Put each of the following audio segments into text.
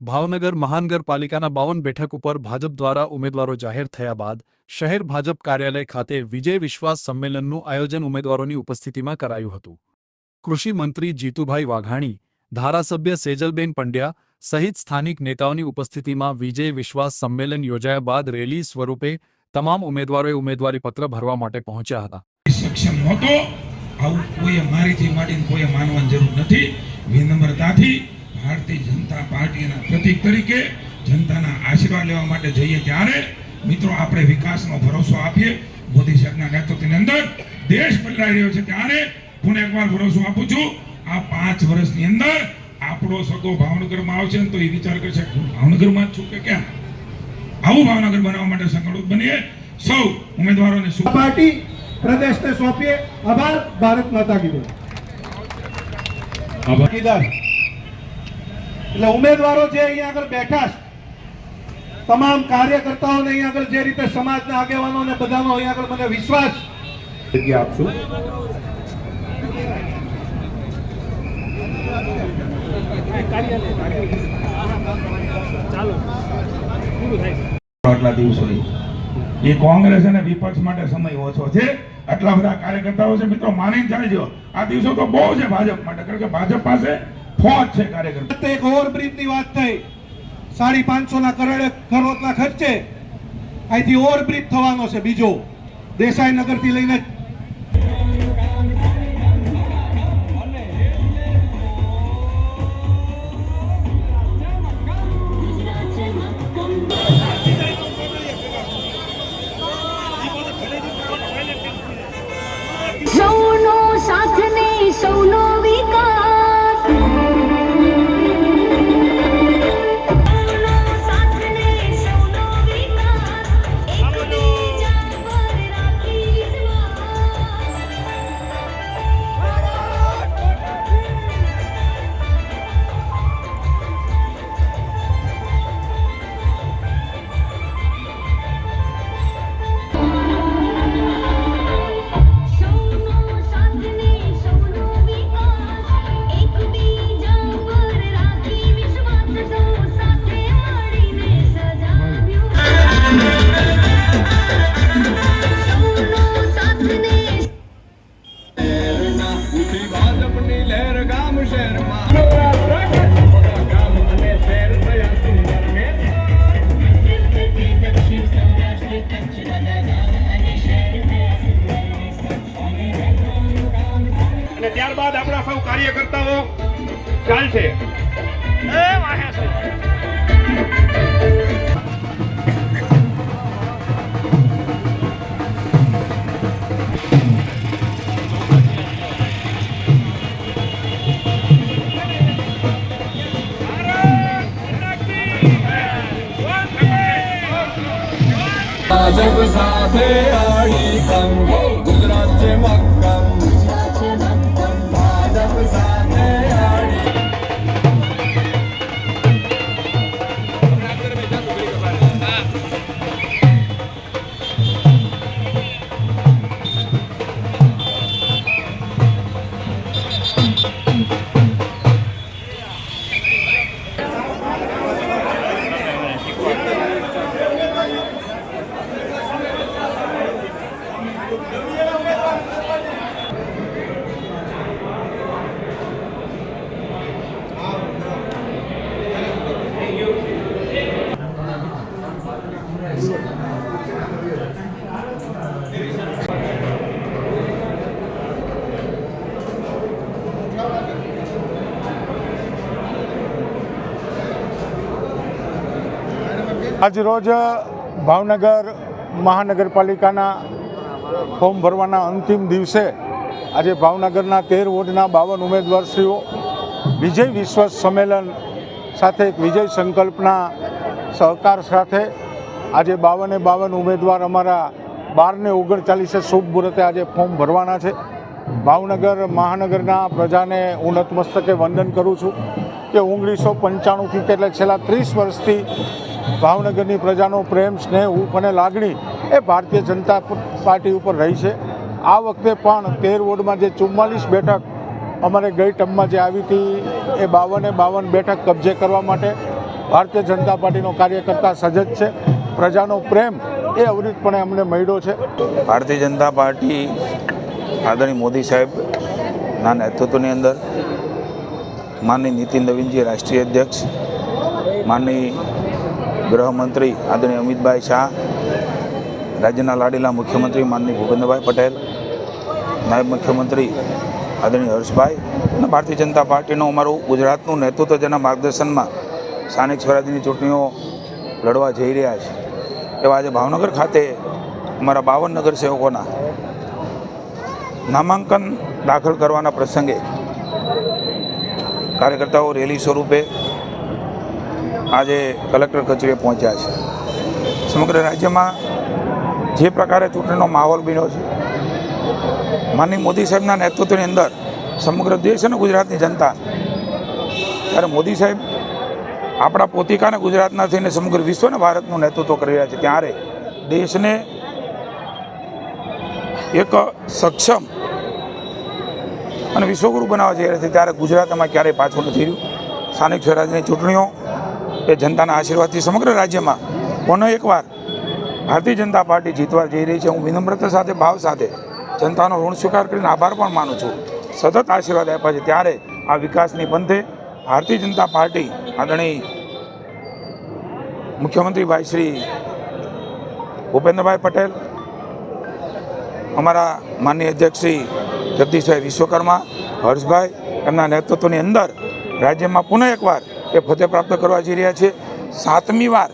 ભાવનગર મહાનગરપાલિકાના 52 બેઠક ઉપર ભાજપ દ્વારા ઉમેદવારો જાહેર થયા બાદ શહેર ભાજપ કાર્યાલય ખાતે વિજય વિશ્વાસ સંમેલનનું આયોજન ઉમેદવારોની ઉપસ્થિતિમાં કરાયું હતું। કૃષિ મંત્રી જીતુભાઈ વાઘાણી, ધારાસભ્ય સેજલબેન પંડ્યા સહિત સ્થાનિક નેતાઓની ઉપસ્થિતિમાં વિજય વિશ્વાસ સંમેલન યોજાયા બાદ રેલી સ્વરૂપે તમામ ઉમેદવારોએ ઉમેદવારી પત્ર ભરવા માટે પહોંચ્યા હતા। સક્ષમ નહોતો, આવું કોઈ મારીથી માંડીને કોઈ માનવાની જરૂર નથી। વિનમ્રતાથી ભારતીય જનતા પાર્ટીના પ્રતીક તરીકે જનતાના આશીર્વાદ લેવા માટે જઈએ ત્યારે મિત્રો આપણે વિકાસનો ભરોસો આપીએ। મોદી સાહેબના નેતૃત્વની અંદર દેશ બદલાઈ રહ્યો છે ત્યારે હું એકવાર ભરોસો આપું છું આ 5 વર્ષની અંદર આપણો સગો ભાવનગરમાં આવશે ને તો એ વિચાર કરશે ભાવનગરમાં જ છું કે કેમ। આવું ભાવનગર બનાવવા માટે સંકલ્પ બનીએ। સૌ ઉમેદવારોને પાર્ટી પ્રદેશને સોંપીએ। આભાર। ભારત માતા કી જય। ભાગીદાર એટલે ઉમેદવારો જે અહીંયા આગળ બેઠા છે, તમામ કાર્યકર્તાઓને અહીંયા આગળ જે રીતે સમાજના આગેવાનોને બધાનો અહીંયા આગળ મને વિશ્વાસ આપશું। આટલા દિવસો એ કોંગ્રેસ અને વિપક્ષ માટે સમય ઓછો છે, આટલા બધા કાર્યકર્તાઓ છે મિત્રો, માનીને ચાલજો આ દિવસો તો બહુ છે ભાજપ માટે, કારણ કે ભાજપ પાસે ફોજ છે કાર્યકર્તા। એક ઓવરબ્રિજ ની વાત થઈ, 550 ના કરોડના ખર્ચે અહીંથી ઓવરબ્રિજ થવાનો છે બીજો, દેસાઈ નગર થી લઈને સૌનો સાથ ને સૌનો વિકાસ, સૌનો સાથ ને સૌનો વિકાસ, એકબીજા પર રાખી અને ત્યારબાદ આપણા સૌ કાર્યકર્તાઓ ચાલશે। ભાજપ સાથે આડી કમ ગુજરાત છે મક્કમ, ભાજપ સાથે આડી આજરોજ ભાવનગર મહાનગરપાલિકાના ફોર્મ ભરવાના અંતિમ દિવસે આજે ભાવનગરના 13 વોર્ડના 52 ઉમેદવારશ્રીઓ વિજય વિશ્વાસ સંમેલન સાથે એક વિજય સંકલ્પના સહકાર સાથે આજે 52 ઉમેદવાર અમારા 12 ને 39 શુભ મુહૂર્તે આજે ફોર્મ ભરવાના છે। ભાવનગર મહાનગરના પ્રજાને હું નતમસ્તકે વંદન કરું છું કે 1995થી એટલે છેલ્લા 30 વર્ષથી ભાવનગરની પ્રજાનો પ્રેમ, સ્નેહ, હૂંફ અને લાગણી એ ભારતીય જનતા પાર્ટી ઉપર રહી છે। આ વખતે પણ 13 વોર્ડમાં જે 44 બેઠક અમારે ગઈ ટર્મમાં જે આવી હતી એ 52 બેઠક કબજે કરવા માટે ભારતીય જનતા પાર્ટીનો કાર્યકર્તા સજજ છે. પ્રજાનો પ્રેમ એ અવિરતપણે અમને મળ્યો છે. ભારતીય જનતા પાર્ટી આદરણીય મોદી સાહેબના નેતૃત્વની અંદર માનનીય નીતિન નવીનજી રાષ્ટ્રીય અધ્યક્ષ, માનનીય ગૃહમંત્રી આદરણીય અમિતભાઈ શાહ, રાજ્યના લાડીલા મુખ્યમંત્રી માનનીય ભૂપેન્દ્રભાઈ પટેલ, નાયબ મુખ્યમંત્રી આદરણીય હર્ષભાઈ અને ભારતીય જનતા પાર્ટીનું અમારું ગુજરાતનું નેતૃત્વ જેના માર્ગદર્શનમાં સ્થાનિક સ્વરાજ્યની ચૂંટણીઓ લડવા જઈ રહ્યા છે એવા આજે ભાવનગર ખાતે અમારા 52 નગરસેવકોના નામાંકન દાખલ કરવાના પ્રસંગે કાર્યકર્તાઓ રેલી સ્વરૂપે આજે કલેક્ટર કચેરીએ પહોંચ્યા છે. સમગ્ર રાજ્યમાં જે પ્રકારે ચૂંટણીનો માહોલ બન્યો છે, માનનીય મોદી સાહેબના નેતૃત્વની અંદર સમગ્ર દેશ અને ગુજરાતની જનતા, ત્યારે મોદી સાહેબ આપણા પોતિકાને ગુજરાતના થઈને સમગ્ર વિશ્વને ભારતનું નેતૃત્વ કરી રહ્યા છે, ત્યારે દેશને એક સક્ષમ અને વિશ્વગુરુ બનાવવા જઈ રહ્યા છે, ત્યારે ગુજરાતમાં ક્યારેય પાછું નથી રહ્યું. સ્થાનિક સ્વરાજ્યની ચૂંટણીઓ એ જનતાના આશીર્વાદથી સમગ્ર રાજ્યમાં પુનઃ એકવાર ભારતીય જનતા પાર્ટી જીતવા જઈ રહી છે. હું વિનમ્રતા સાથે, ભાવ સાથે જનતાનો ઋણ સ્વીકાર કરીને આભાર પણ માનું છું. સતત આશીર્વાદ આપ્યા છે, ત્યારે આ વિકાસની પંથે ભારતીય જનતા પાર્ટી આદરણીય મુખ્યમંત્રી ભાઈ શ્રી ભૂપેન્દ્રભાઈ પટેલ, અમારા માનનીય અધ્યક્ષ શ્રી જગદીશભાઈ વિશ્વકર્મા, હર્ષભાઈ, એમના નેતૃત્વની અંદર રાજ્યમાં પુનઃ એકવાર એ ફતેહ પ્રાપ્ત કરવા જઈ રહ્યા છે. 7મી વાર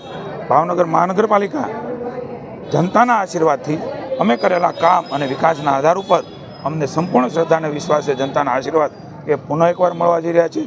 ભાવનગર મહાનગરપાલિકા જનતાના આશીર્વાદથી અમે કરેલા કામ અને વિકાસના આધાર ઉપર અમને સંપૂર્ણ શ્રદ્ધા અને વિશ્વાસ છે. જનતાના આશીર્વાદ એ પુનઃ એકવાર મળવા જઈ રહ્યા છે.